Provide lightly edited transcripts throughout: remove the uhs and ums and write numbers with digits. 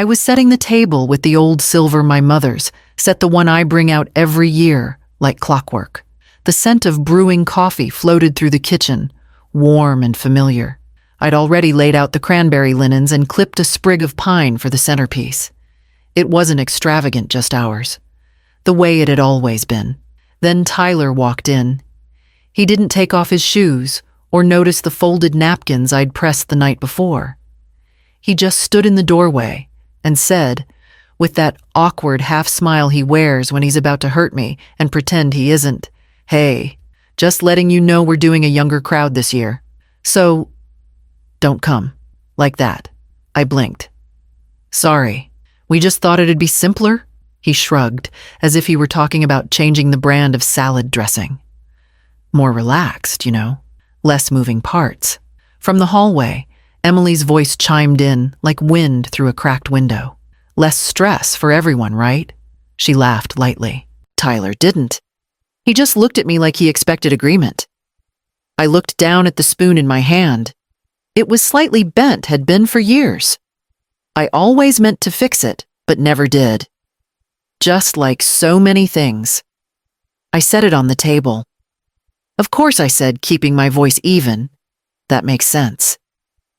I was setting the table with the old silver my mother's, set the one I bring out every year, like clockwork. The scent of brewing coffee floated through the kitchen, warm and familiar. I'd already laid out the cranberry linens and clipped a sprig of pine for the centerpiece. It wasn't extravagant, just ours, the way it had always been. Then Tyler walked in. He didn't take off his shoes or notice the folded napkins I'd pressed the night before. He just stood in the doorway and said, with that awkward half-smile he wears when he's about to hurt me and pretend he isn't, "Hey, just letting you know we're doing a younger crowd this year. So, don't come." Like that. I blinked. "Sorry, we just thought it'd be simpler." He shrugged, as if he were talking about changing the brand of salad dressing. More relaxed, less moving parts. From the hallway, Emily's voice chimed in like wind through a cracked window. "Less stress for everyone, right?" She laughed lightly. Tyler didn't. He just looked at me like he expected agreement. I looked down at the spoon in my hand. It was slightly bent, had been for years. I always meant to fix it, but never did. Just like so many things. I set it on the table. "Of course," I said, keeping my voice even. "That makes sense."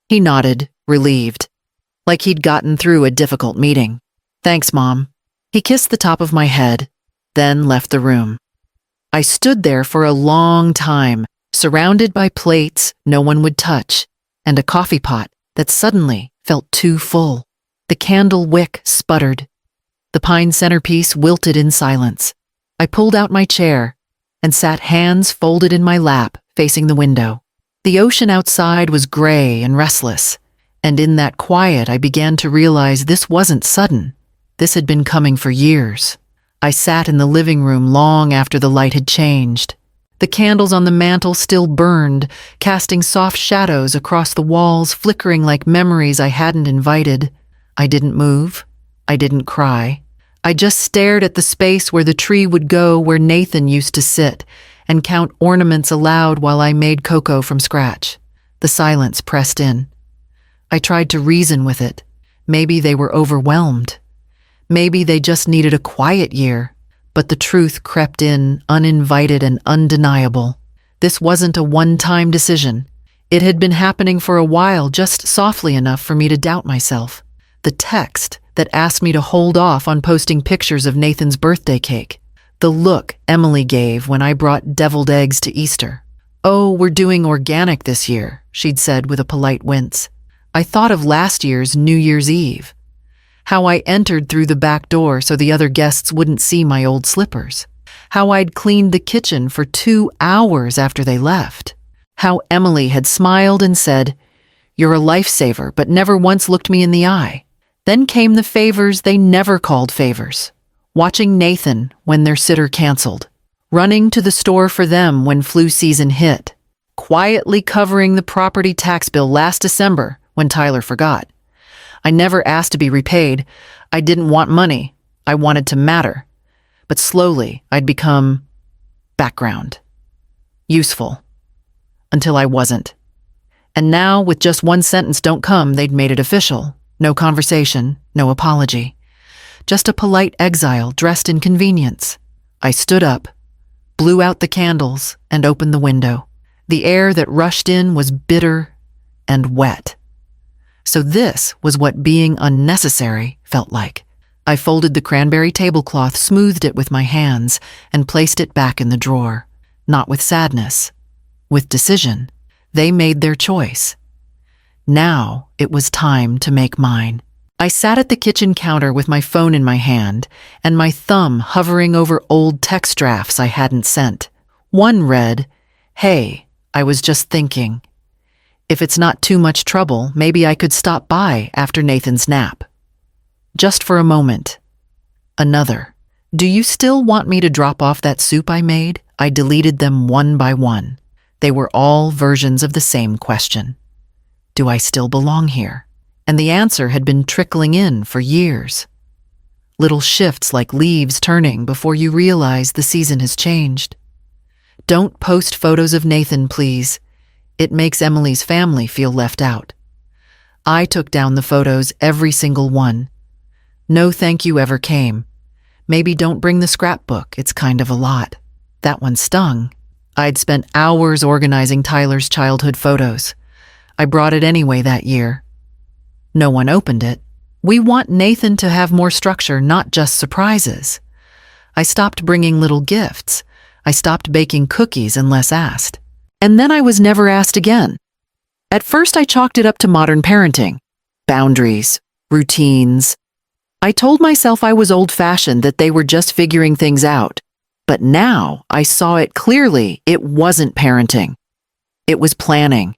He nodded, relieved, like he'd gotten through a difficult meeting. "Thanks, Mom." He kissed the top of my head, then left the room. I stood there for a long time, surrounded by plates no one would touch, and a coffee pot that suddenly felt too full. The candle wick sputtered. The pine centerpiece wilted in silence. I pulled out my chair and sat hands folded in my lap, facing the window. The ocean outside was gray and restless, and in that quiet I began to realize this wasn't sudden. This had been coming for years. I sat in the living room long after the light had changed. The candles on the mantel still burned, casting soft shadows across the walls, flickering like memories I hadn't invited. I didn't move. I didn't cry. I just stared at the space where the tree would go, where Nathan used to sit, and count ornaments aloud while I made cocoa from scratch. The silence pressed in. I tried to reason with it. Maybe they were overwhelmed. Maybe they just needed a quiet year. But the truth crept in, uninvited and undeniable. This wasn't a one-time decision. It had been happening for a while, just softly enough for me to doubt myself. The text that asked me to hold off on posting pictures of Nathan's birthday cake. The look Emily gave when I brought deviled eggs to Easter. "Oh, we're doing organic this year," she'd said with a polite wince. I thought of last year's New Year's Eve. How I entered through the back door so the other guests wouldn't see my old slippers. How I'd cleaned the kitchen for 2 hours after they left. How Emily had smiled and said, "You're a lifesaver," but never once looked me in the eye. Then came the favors they never called favors. Watching Nathan when their sitter canceled. Running to the store for them when flu season hit. Quietly covering the property tax bill last December when Tyler forgot. I never asked to be repaid. I didn't want money. I wanted to matter. But slowly, I'd become background. Useful. Until I wasn't. And now, with just one sentence, "Don't come," they'd made it official. No conversation, no apology. Just a polite exile dressed in convenience. I stood up, blew out the candles, and opened the window. The air that rushed in was bitter and wet. So this was what being unnecessary felt like. I folded the cranberry tablecloth, smoothed it with my hands, and placed it back in the drawer. Not with sadness, with decision. They made their choice. Now it was time to make mine. I sat at the kitchen counter with my phone in my hand and my thumb hovering over old text drafts I hadn't sent. One read, "Hey, I was just thinking. If it's not too much trouble, maybe I could stop by after Nathan's nap. Just for a moment." Another, "Do you still want me to drop off that soup I made?" I deleted them one by one. They were all versions of the same question. Do I still belong here? And the answer had been trickling in for years. Little shifts like leaves turning before you realize the season has changed. "Don't post photos of Nathan, please. It makes Emily's family feel left out." I took down the photos, every single one. No thank you ever came. Maybe don't bring the scrapbook, it's kind of a lot. That one stung. I'd spent hours organizing Tyler's childhood photos. I brought it anyway that year. No one opened it. We want Nathan to have more structure, not just surprises. I stopped bringing little gifts. I stopped baking cookies unless asked. And then I was never asked again. At first, I chalked it up to modern parenting. Boundaries, routines. I told myself I was old-fashioned, that they were just figuring things out. But now I saw it clearly. It wasn't parenting. It was planning.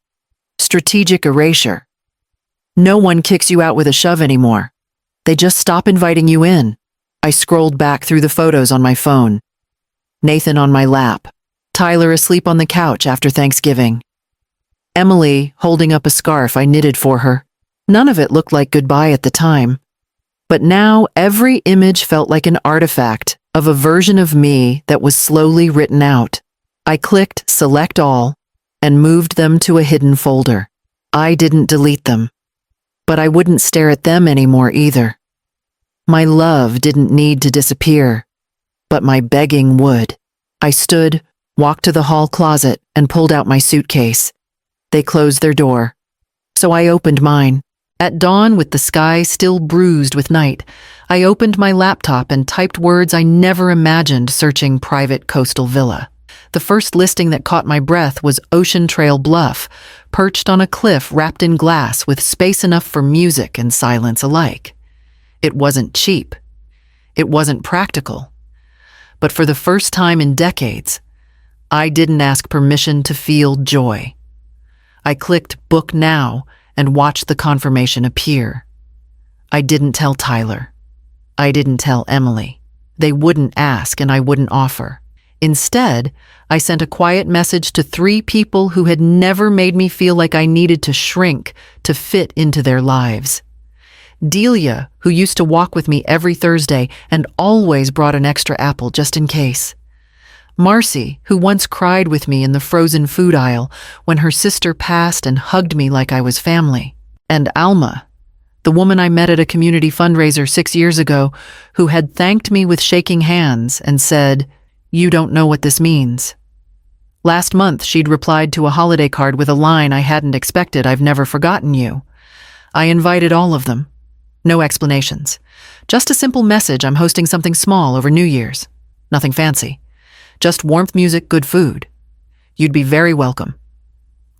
Strategic erasure. No one kicks you out with a shove anymore. They just stop inviting you in. I scrolled back through the photos on my phone. Nathan on my lap. Tyler asleep on the couch after Thanksgiving. Emily holding up a scarf I knitted for her. None of it looked like goodbye at the time. But now every image felt like an artifact of a version of me that was slowly written out. I clicked Select All and moved them to a hidden folder. I didn't delete them. But I wouldn't stare at them anymore either. My love didn't need to disappear, but my begging would. I stood, walked to the hall closet, and pulled out my suitcase. They closed their door. So I opened mine. At dawn, with the sky still bruised with night, I opened my laptop and typed words I never imagined, searching private coastal villa. The first listing that caught my breath was Ocean Trail Bluff, perched on a cliff wrapped in glass with space enough for music and silence alike. It wasn't cheap. It wasn't practical. But for the first time in decades, I didn't ask permission to feel joy. I clicked Book Now and watched the confirmation appear. I didn't tell Tyler. I didn't tell Emily. They wouldn't ask and I wouldn't offer. Instead, I sent a quiet message to 3 people who had never made me feel like I needed to shrink to fit into their lives. Delia, who used to walk with me every Thursday and always brought an extra apple just in case. Marcy, who once cried with me in the frozen food aisle when her sister passed and hugged me like I was family. And Alma, the woman I met at a community fundraiser 6 years ago, who had thanked me with shaking hands and said, "You don't know what this means." Last month, she'd replied to a holiday card with a line I hadn't expected: "I've never forgotten you." I invited all of them. No explanations. Just a simple message: I'm hosting something small over New Year's. Nothing fancy. Just warmth, music, good food. You'd be very welcome.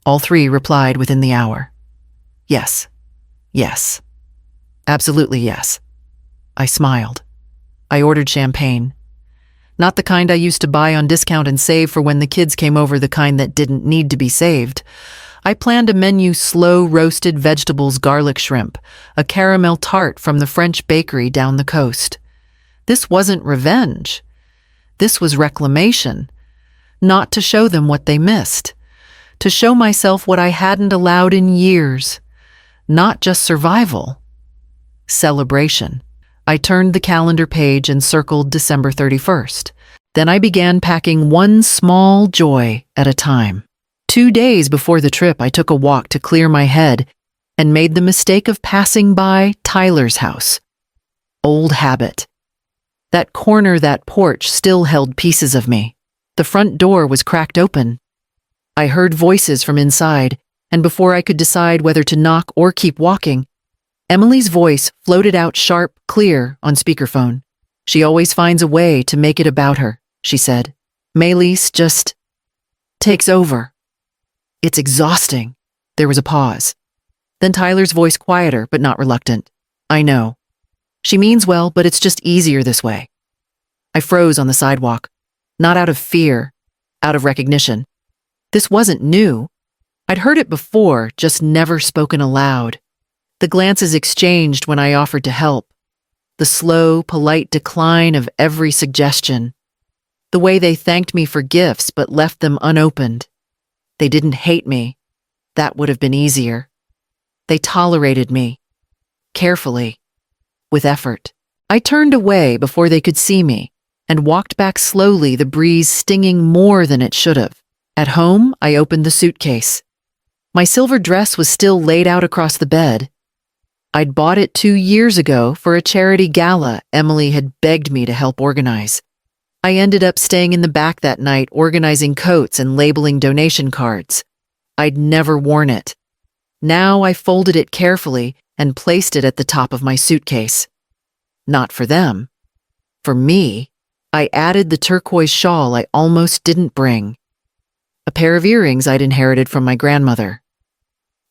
All 3 replied within the hour. Yes. Yes. Absolutely yes. I smiled. I ordered champagne. Not the kind I used to buy on discount and save for when the kids came over, the kind that didn't need to be saved. I planned a menu: slow roasted vegetables, garlic shrimp, a caramel tart from the French bakery down the coast. This wasn't revenge. This was reclamation. Not to show them what they missed. To show myself what I hadn't allowed in years. Not just survival. Celebration. I turned the calendar page and circled December 31st. Then I began packing one small joy at a time. 2 days before the trip, I took a walk to clear my head and made the mistake of passing by Tyler's house. Old habit. That corner, that porch still held pieces of me. The front door was cracked open. I heard voices from inside, and before I could decide whether to knock or keep walking, Emily's voice floated out sharp, clear on speakerphone. "She always finds a way to make it about her," she said. "Maylise just takes over. It's exhausting." There was a pause. Then Tyler's voice, quieter but not reluctant. "I know. She means well, but it's just easier this way." I froze on the sidewalk. Not out of fear, out of recognition. This wasn't new. I'd heard it before, just never spoken aloud. The glances exchanged when I offered to help. The slow, polite decline of every suggestion. The way they thanked me for gifts but left them unopened. They didn't hate me. That would have been easier. They tolerated me. Carefully. With effort. I turned away before they could see me and walked back slowly, the breeze stinging more than it should have. At home, I opened the suitcase. My silver dress was still laid out across the bed. I'd bought it 2 years ago for a charity gala Emily had begged me to help organize. I ended up staying in the back that night organizing coats and labeling donation cards. I'd never worn it. Now I folded it carefully and placed it at the top of my suitcase. Not for them. For me, I added the turquoise shawl I almost didn't bring. A pair of earrings I'd inherited from my grandmother.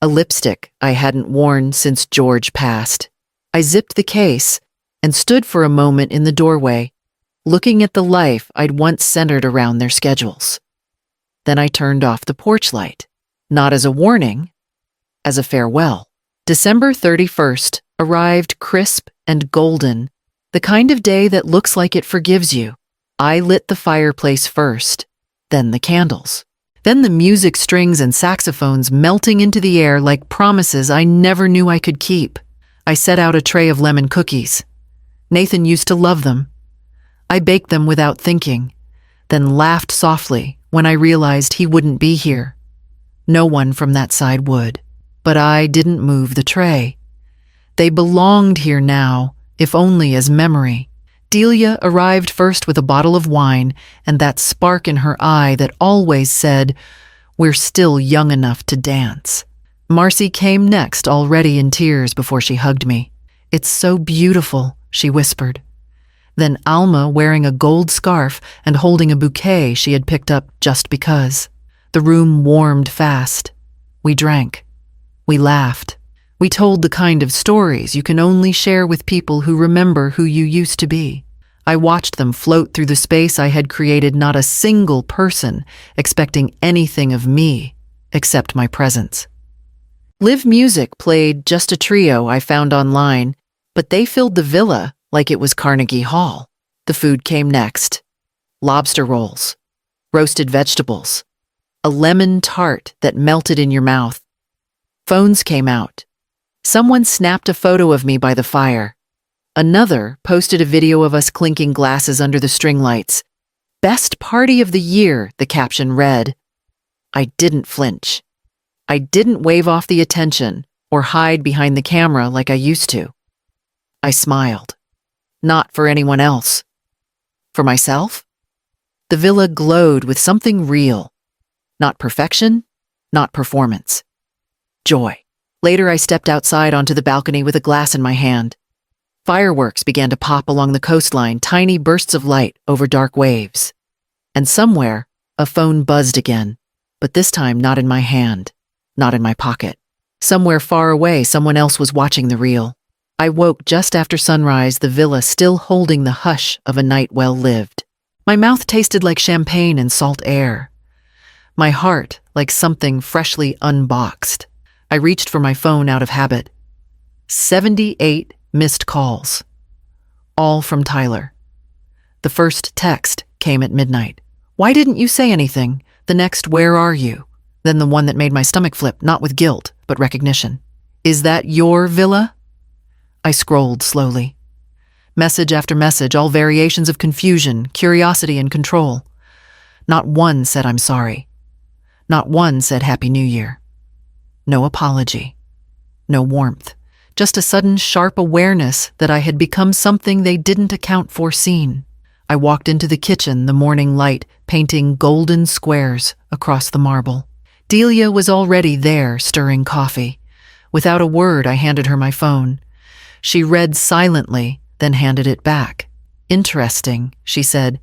A lipstick I hadn't worn since George passed. I zipped the case and stood for a moment in the doorway, looking at the life I'd once centered around their schedules. Then I turned off the porch light, not as a warning, as a farewell. December 31st arrived crisp and golden, the kind of day that looks like it forgives you. I lit the fireplace first, then the candles. Then the music, strings, and saxophones melting into the air like promises I never knew I could keep. I set out a tray of lemon cookies. Nathan used to love them. I baked them without thinking, then laughed softly when I realized he wouldn't be here. No one from that side would. But I didn't move the tray. They belonged here now, if only as memory. Delia arrived first with a bottle of wine and that spark in her eye that always said, "We're still young enough to dance." Marcy came next, already in tears before she hugged me. "It's so beautiful," she whispered. Then Alma, wearing a gold scarf and holding a bouquet she had picked up just because. The room warmed fast. We drank. We laughed. We told the kind of stories you can only share with people who remember who you used to be. I watched them float through the space I had created, not a single person expecting anything of me except my presence. Live music played, just a trio I found online, but they filled the villa like it was Carnegie Hall. The food came next. Lobster rolls, roasted vegetables, a lemon tart that melted in your mouth. Phones came out. Someone snapped a photo of me by the fire. Another posted a video of us clinking glasses under the string lights. "Best party of the year," the caption read. I didn't flinch. I didn't wave off the attention or hide behind the camera like I used to. I smiled. Not for anyone else. For myself? The villa glowed with something real. Not perfection, not performance. Joy. Later, I stepped outside onto the balcony with a glass in my hand. Fireworks began to pop along the coastline, tiny bursts of light over dark waves. And somewhere, a phone buzzed again, but this time not in my hand, not in my pocket. Somewhere far away, someone else was watching the reel. I woke just after sunrise, the villa still holding the hush of a night well lived. My mouth tasted like champagne and salt air. My heart like something freshly unboxed. I reached for my phone out of habit. 78 missed calls. All from Tyler. The first text came at midnight. "Why didn't you say anything?" The next, "Where are you?" Then the one that made my stomach flip, not with guilt, but recognition. "Is that your villa?" I scrolled slowly. Message after message, all variations of confusion, curiosity, and control. Not one said "I'm sorry." Not one said "Happy New Year." No apology. No warmth. Just a sudden, sharp awareness that I had become something they didn't account for seen. I walked into the kitchen, the morning light painting golden squares across the marble. Delia was already there, stirring coffee. Without a word, I handed her my phone. She read silently, then handed it back. "Interesting," she said.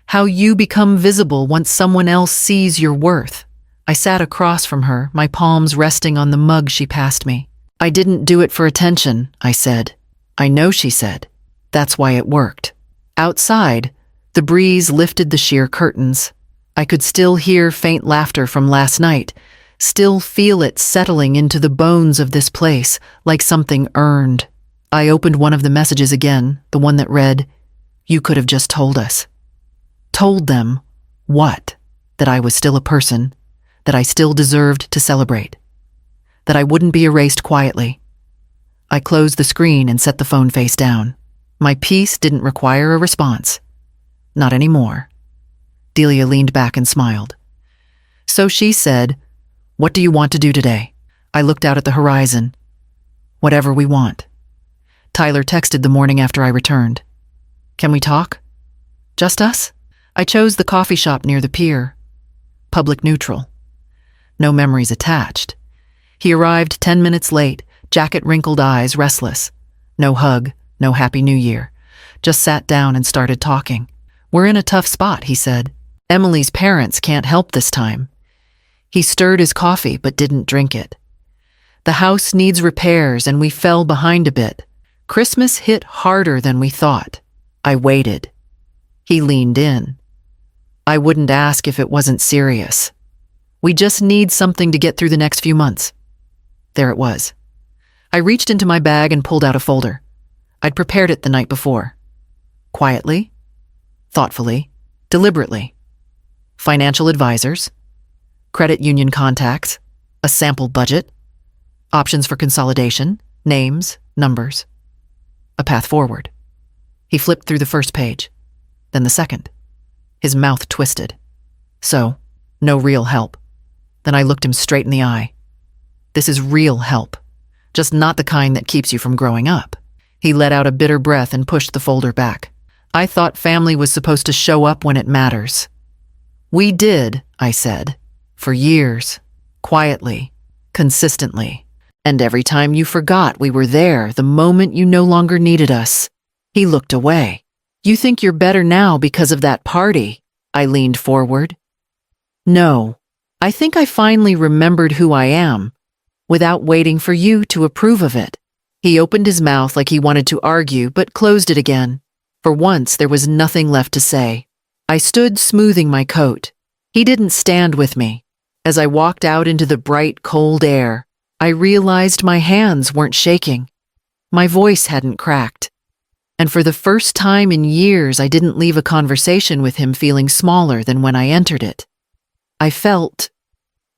"How you become visible once someone else sees your worth." I sat across from her, my palms resting on the mug she passed me. "I didn't do it for attention," I said. "I know," she said. "That's why it worked." Outside, the breeze lifted the sheer curtains. I could still hear faint laughter from last night, still feel it settling into the bones of this place like something earned. I opened one of the messages again, the one that read, "You could have just told us." Told them what? That I was still a person, that I still deserved to celebrate, that I wouldn't be erased quietly. I closed the screen and set the phone face down. My piece didn't require a response. Not anymore. Delia leaned back and smiled. So she said, "What do you want to do today?" I looked out at the horizon. Whatever we want. Tyler texted the morning after I returned. Can we talk? Just us? I chose the coffee shop near the pier. Public neutral. No memories attached. He arrived 10 minutes late, jacket-wrinkled eyes restless. No hug, no Happy New Year. Just sat down and started talking. We're in a tough spot, he said. Emily's parents can't help this time. He stirred his coffee but didn't drink it. The house needs repairs and we fell behind a bit. Christmas hit harder than we thought. I waited. He leaned in. I wouldn't ask if it wasn't serious. We just need something to get through the next few months. There it was. I reached into my bag and pulled out a folder. I'd prepared it the night before. Quietly, thoughtfully, deliberately. Financial advisors, credit union contacts, a sample budget, options for consolidation, names, numbers, a path forward. He flipped through the first page, then the second. His mouth twisted. So, no real help. Then I looked him straight in the eye. This is real help, just not the kind that keeps you from growing up. He let out a bitter breath and pushed the folder back. I thought family was supposed to show up when it matters. We did, I said, for years, quietly, consistently. And every time you forgot we were there the moment you no longer needed us. He looked away. You think you're better now because of that party? I leaned forward. No, I think I finally remembered who I am, without waiting for you to approve of it. He opened his mouth like he wanted to argue, but closed it again. For once, there was nothing left to say. I stood smoothing my coat. He didn't stand with me. As I walked out into the bright, cold air, I realized my hands weren't shaking. My voice hadn't cracked. And for the first time in years, I didn't leave a conversation with him feeling smaller than when I entered it. I felt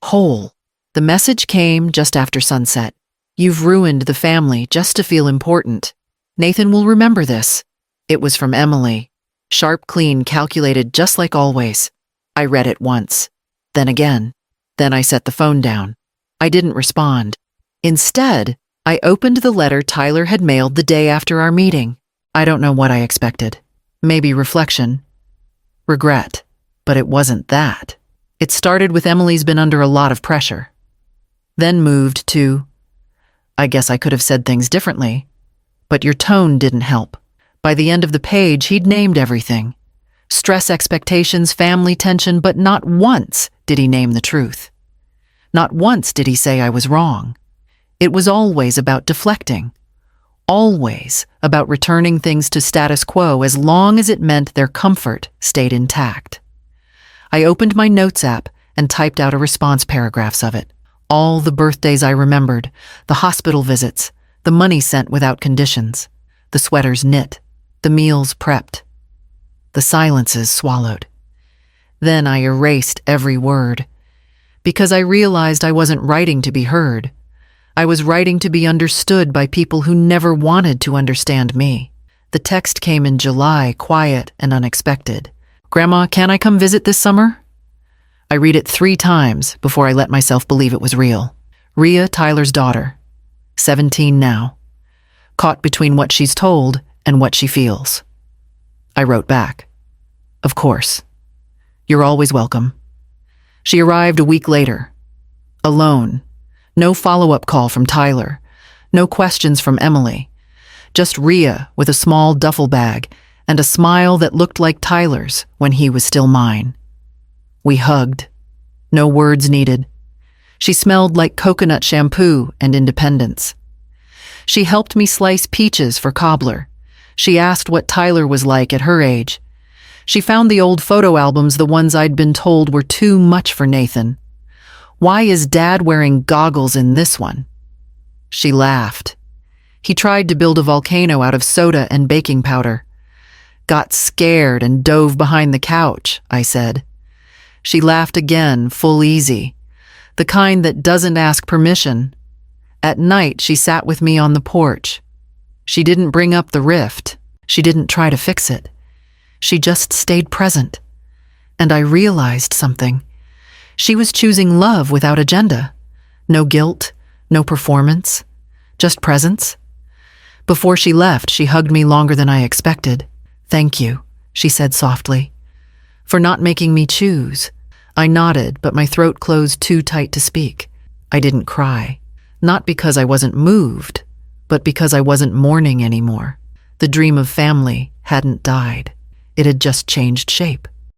whole. The message came just after sunset. You've ruined the family just to feel important. Nathan will remember this. It was from Emily. Sharp, clean, calculated, just like always. I read it once. Then again. Then I set the phone down. I didn't respond. Instead, I opened the letter Tyler had mailed the day after our meeting. I don't know what I expected. Maybe reflection. Regret. But it wasn't that. It started with Emily's been under a lot of pressure. Then moved to, I guess I could have said things differently, but your tone didn't help. By the end of the page, he'd named everything. Stress, expectations, family tension, but not once did he name the truth. Not once did he say I was wrong. It was always about deflecting. Always about returning things to status quo as long as it meant their comfort stayed intact. I opened my notes app and typed out a response paragraphs of it. All the birthdays I remembered, the hospital visits, the money sent without conditions, the sweaters knit, the meals prepped, the silences swallowed. Then I erased every word, because I realized I wasn't writing to be heard. I was writing to be understood by people who never wanted to understand me. The text came in July, quiet and unexpected. Grandma, can I come visit this summer? I read it 3 times before I let myself believe it was real. Rhea, Tyler's daughter, 17 now, caught between what she's told and what she feels. I wrote back, of course. You're always welcome. She arrived a week later, alone. No follow-up call from Tyler, no questions from Emily, just Rhea with a small duffel bag and a smile that looked like Tyler's when he was still mine. We hugged. No words needed. She smelled like coconut shampoo and independence. She helped me slice peaches for cobbler. She asked what Tyler was like at her age. She found the old photo albums, the ones I'd been told were too much for Nathan. Why is Dad wearing goggles in this one? She laughed. He tried to build a volcano out of soda and baking powder. Got scared and dove behind the couch, I said. She laughed again, full easy, the kind that doesn't ask permission. At night, she sat with me on the porch. She didn't bring up the rift. She didn't try to fix it. She just stayed present. And I realized something. She was choosing love without agenda. No guilt, no performance. Just presents? Before she left, she hugged me longer than I expected. Thank you, she said softly, for not making me choose. I nodded, but my throat closed too tight to speak. I didn't cry. Not because I wasn't moved, but because I wasn't mourning anymore. The dream of family hadn't died. It had just changed shape.